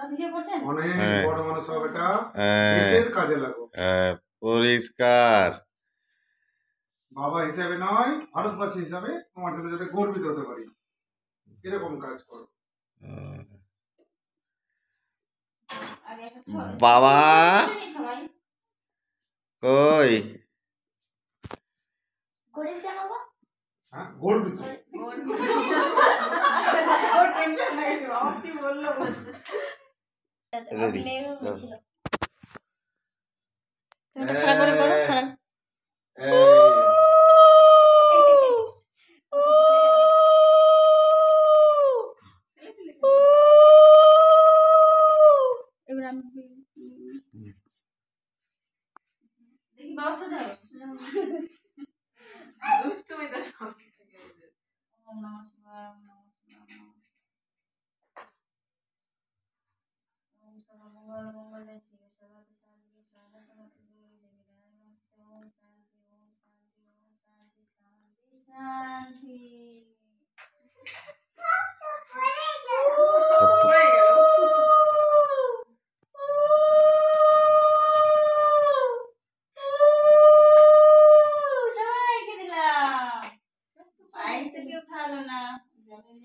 অনেক বড় মানুষ হবে, এটা দেশের কাজে লাগো। পরিষ্কার বাবা হিসাবে নয়, ভারতবাসী হিসাবে তোমার জন্য যাতে গর্বিত হতে পারি, এরকম কাজ করো। বাবা কই গর্বিত।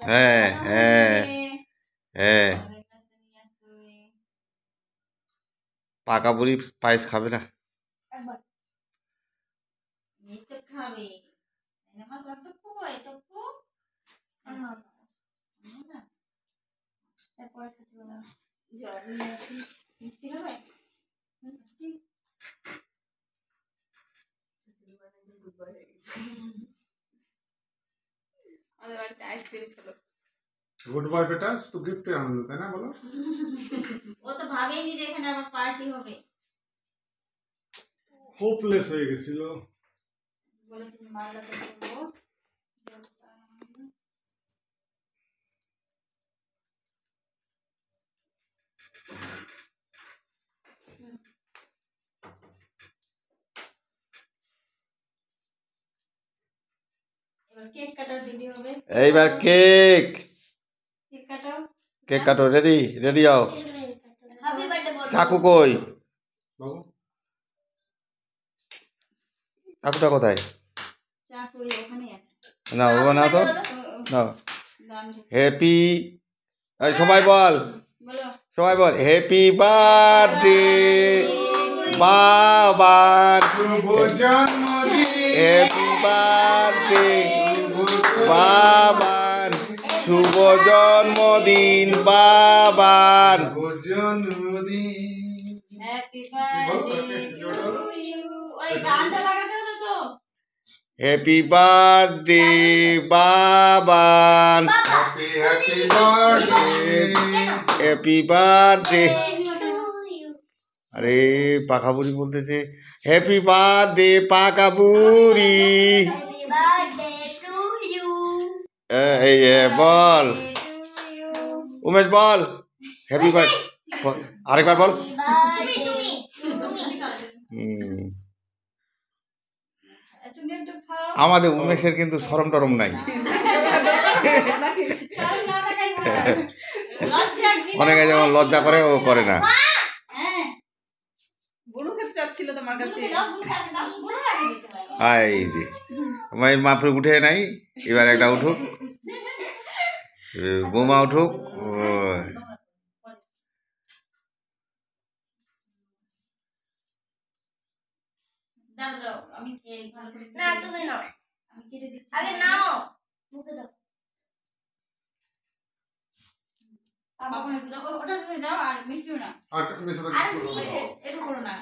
হ্যাঁ হ্যাঁ হ্যাঁ পাকা বুড়ি পায়েস খাবে না? গুড বয় বেটা, তো গিফটের আনন্দ, তাই না বলো? ও তো ভাবেইনি যে এখানে আমার পার্টি হবে। হোপলেস হয়ে গেছিল। বলেছি মালদাতে করবো। এইবার কেক কাটো। রেডি রেডি যাও। চাকু কই? চাকুটা কোথায়? না বাবা না তো না। হ্যাপি সবাই বল, সবাই বল হ্যাপি বার্থডে বাবার, হ্যাপি বার্থডে বাবার, শুভ জন্মদিন বাবার, হ্যাপি বার্থডে বাবার, হ্যাপি বার্থডে। আরে পাকা বুড়ি বলতেছে হ্যাপি বার্থডে পাকা বুড়ি। এই বল উমেশ বল হ্যাপি বার্থডে, আরেকবার বল। আমাদের উমেশের কিন্তু শরম টরম নাই, অনেকে যেমন লজ্জা করে ও করে না। এই যে আমার মাফরে উঠে নাই, এবার একটা উঠুক, বোমা উঠুক। ওটা তুমি দাও আর মিষ্টিও না, আর একটু করো না।